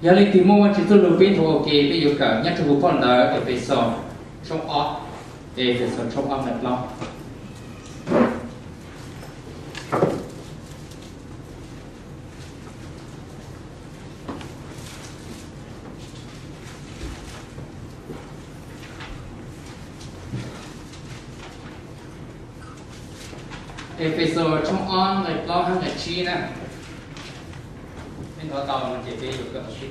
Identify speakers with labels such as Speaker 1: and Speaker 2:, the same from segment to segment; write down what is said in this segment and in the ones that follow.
Speaker 1: giờ lên tìm mua chỉ tôi lùi bên thuộc ok bây giờ cả nhắc cho bố con là ở về sò trong ó để về sò trong ó mệt lo episode trong on like lo hàng ngày chi nè mình có tàu mình chỉ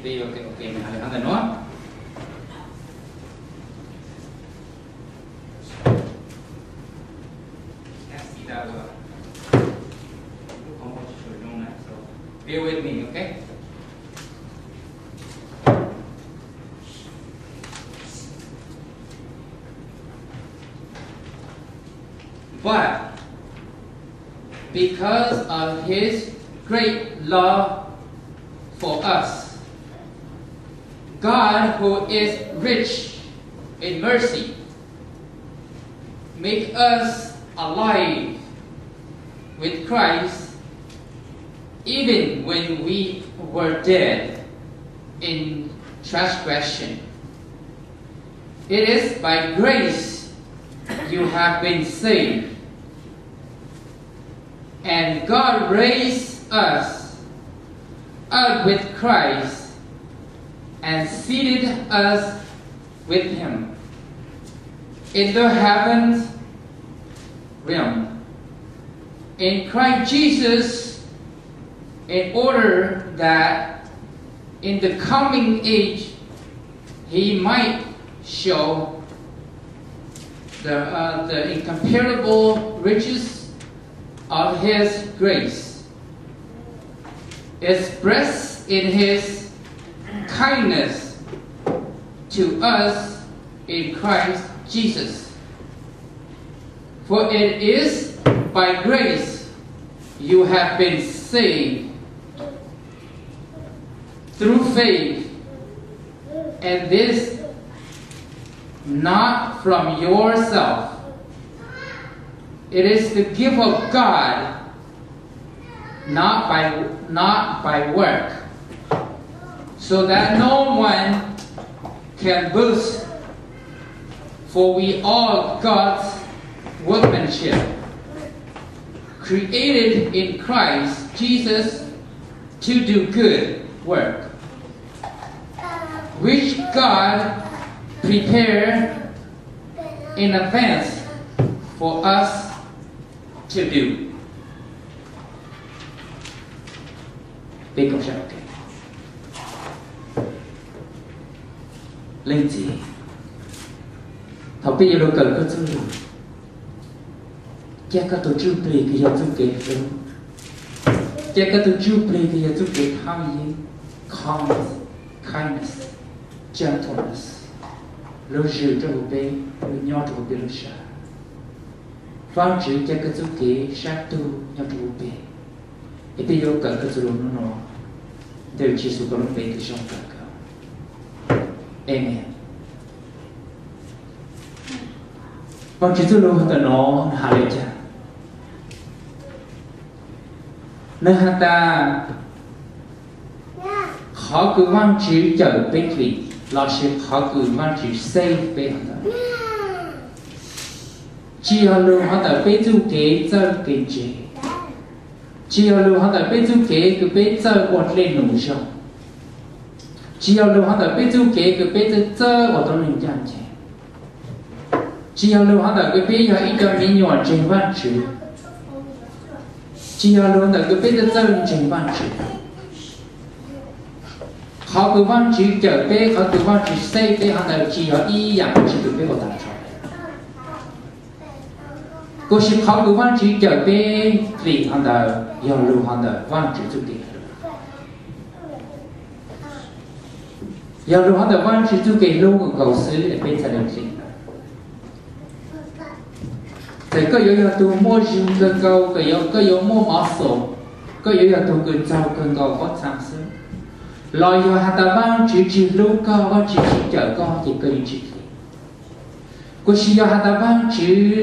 Speaker 1: đi được cái ok mình hay hàng ngày nữa bear with me, okay? But because of His great love for us, God, who is rich in mercy, make us alive with Christ even when we were dead in transgression. It is by grace you have been saved. And God raised us up with Christ and seated us with Him in the heavens realm in Christ Jesus, in order that in the coming age He might show the incomparable riches of His grace, expressed in His kindness to us in Christ Jesus. For it is by grace you have been saved through faith, and this not from yourself. It is the gift of God, not by work, so that no one can boast. For we are God's workmanship, created in Christ Jesus to do good work, which God prepared in advance for us to do. Bên cộng sản okay. Lên gì? Thảo bây giờ đâu cần có chú. Chắc có tổ chức bề cái giờ chú kể rồi. Chắc có tổ chức bề cái giờ chú kể thao gì? Kindness, gentleness. Lâu dự cho bộ bê, lâu nhỏ cho bộ bê lâu xa. Vang chữ cho cái chú kể sát tu nhỏ cho bộ bê. Thì bây giờ cần cái chú nó nó. Đều chỉ số có lúc bê cái trong cả cao. Amen. Vang chữ chú lâu hơn nó hạ lệ chả. Nơi hạ ta họ cứ vang chữ chờ bê kì. Là sự họ cứ vang chữ xây bê hạ ta. Chỉ họ lưu họ ta bê chú kế chờ kinh chế. Chỉ họ lưu họ ta bê chú kế cứ bê chờ quạt lên nụ sông. Chỉ họ lưu họ ta bê chú kế cứ bê chờ ở trong linh giang chế. Chỉ họ lưu họ ta cứ bê họ ít cho mình nhỏ trên văn chữ. Chỉ họ lưu họ ta cứ bê chờ trên văn chữ. Họ cứ văn chữ chờ bê, họ cứ văn chữ xây bê, họ ta chỉ họ ý dạng chỉ cứ bê họ ta cho. Cô ship họ cứ văn chữ chờ bê, vì họ ta yêu lưu họ ta văn chữ chú kì. Yêu lưu họ ta văn chữ chú kì lưu của cầu sứ để bê ra được gì. Thì có yếu tố mua dùng cơn cầu, có yếu mua mỏ sổ, có yếu tố cơn giàu cơn cầu có sáng sớm. Lời yêu hạt ta vang chỉ lưu cao và chỉ chờ con thì cần chỉ. Cô chỉ yêu hạt ta vang chỉ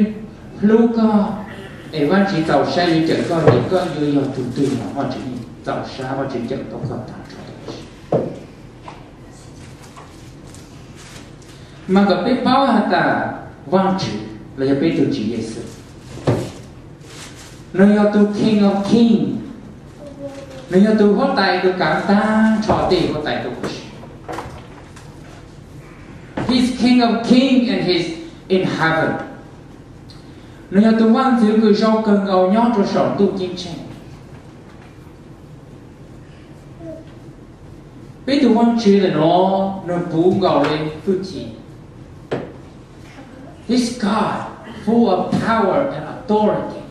Speaker 1: lưu cao, để vang chỉ giàu sai như chờ con thì con yêu tụ mà chỉ giàu sai và chỉ chờ con thằng cho. mà gặp biết bao hạt ta vang chữ là gặp biết từ chữ Giêsu nơi ở tu King of King nơi ở tu hót tài tu cảm ta trò tiền hót tài tu He's King of King and He's in heaven nơi ở tu vang chữ người rau cần ngầu nhót cho sọn tu kim chen biết tu vang chữ là nó bù ngầu lên phước chỉ This God, full of power and authority.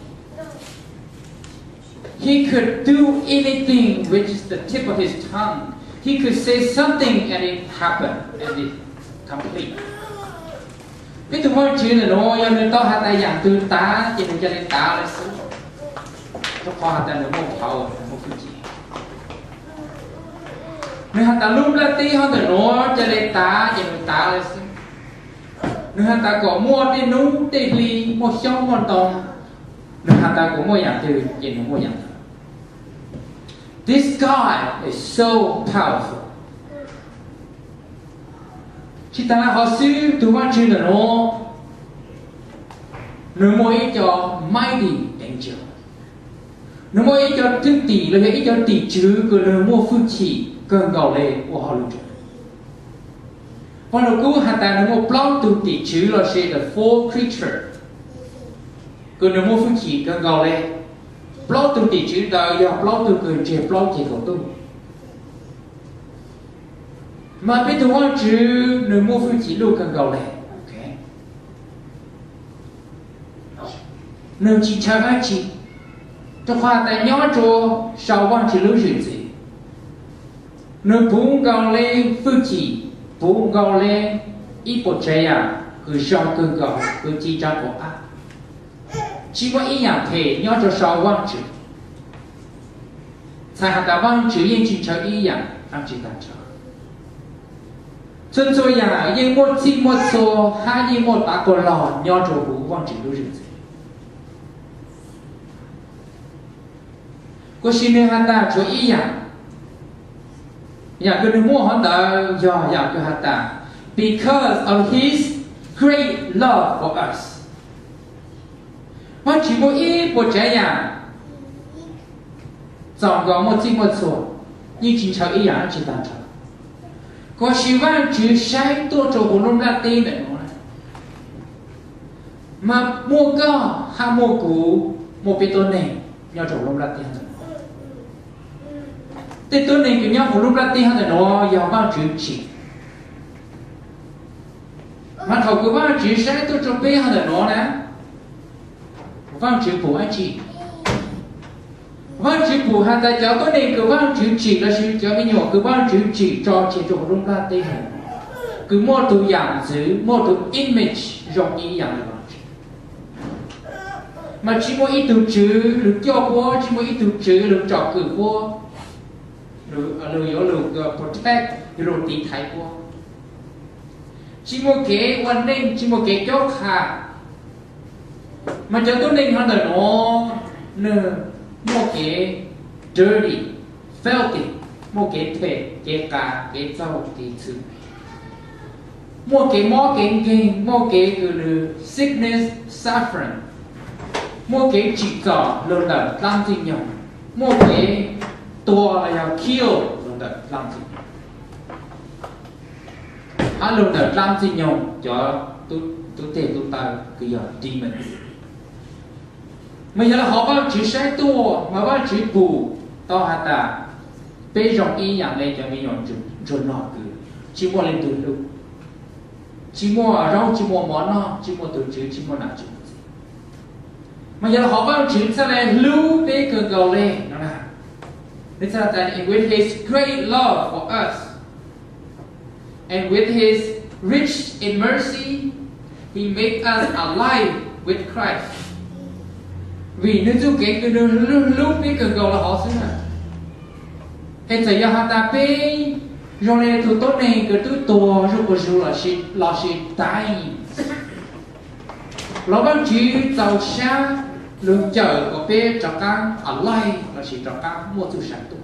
Speaker 1: He could do anything which is the tip of his tongue. He could say something and it happened and it complete. Biết tôi nói chuyện là nó do nên tao hạt tay dạng tư tá chỉ nên cho nên tá là số. Cho kho hạt tay nó một power một cái gì. Nên hạt tay lúc là tí họ tự nói cho nên tá chỉ nên tá là số. Nên hạt ta có mua đi nung đi ly một số con tông nên hạt ta có mua dạng từ gì nó mua dạng This God is so powerful chỉ ta là họ sư tu văn chương là nó mua ý cho mighty angel nó mua ý cho thương tỷ là ý cho tỷ chữ của nó mua phương chỉ cần cầu lệ của họ luôn và nó cũng hạt ta nó một plot từ tỷ chữ là sẽ the four creature cứ nó một phương chỉ cần gọi là plot từ tỷ chữ đó do plot từ cười chế plot chỉ cầu tu mà biết tôi nói chữ nó một phương chỉ luôn cần gọi là ok nó chỉ chờ cái gì cho khoa tại nhỏ cho sau văn chỉ lưu gì gì nó cũng gọi là phương chỉ bố gọi lên ít bộ trẻ à cứ sau cứ gọi cứ chỉ cho bộ á chỉ có ý dạng thể nhớ cho sau văn chữ sai hạt ta văn chữ yên chỉ cho ý dạng ăn chỉ ta cho chân cho dạng yên một chỉ một số hai yên một ba con lò nhớ cho bố văn chữ đối diện có xin nên hạt ta cho ý dạng Yeah, good more Honda, yeah, good hata. Because of His great love for us. Mà chỉ một ít một trái nhà, dòng có một chỉ một số, nhưng chỉ chờ ý dạng chỉ tàn chờ. Có sự văn chữ sai tổ cho hồ lông ra tên này mà mua có hay mua cũ một bê tôn này nhau cho hồ lông ra tên thế tôi này kiểu nhau hồ lúc ra tiền thì nó giàu bao chữ chỉ mà thầu cứ bao chữ sai tôi cho bé hơn là nó nè bao chữ của anh chị bao chữ của hai ta cháu tôi này cứ bao chữ chỉ là sự cho mình nhỏ cứ bao chữ chỉ cho chỉ cho hồ lúc ra tiền cứ mua từ dạng chữ mua từ image rộng ý dạng này mà chỉ mua ít từ chữ được cho qua chỉ mua ít từ chữ được chọn cử qua rồi có được protect rồi tí thái qua chỉ một cái quan ninh chỉ một cái chốt hà mà cho tôi ninh hơn là nó một cái dirty filthy một cái thể cái cả cái dầu cái thứ một cái mó cáiคือ sickness suffering một cái chỉ có luôn là làm gì nhỉ một cáiตัวอะไรคิวลงแต่ลำสิลงแต่ลำสิยงจะตุ๊เตตุ๊ตาคืออย่าง demon ไม่ใช่เราเขาว่าchỉใช้ตัวมาว่าchỉปูต่อหาตาเป็นอย่างอีอย่างไรจะไม่ยอมจุดนอกคือchỉมัวเล่นตัวลูกchỉมัวเราchỉมัวหมอนอchỉมัวตัวจืดchỉมัวหนักจืดไม่ใช่เราเขาว่าchỉแสดงรู้เป็นเกินเก่าเลยนะ It's not that with His great love for us and with His rich in mercy, He made us alive with Christ. Vì nếu chú kể cái lúc biết cần cầu là họ xứng à. Hết thời gian họ ta bê, rồi này thủ tốt này cái túi tùa rồi có dù là sự tái. Nó bằng chỉ giàu xa lương chờ có bê cho các alive là sự cho các mua chú sản tụ.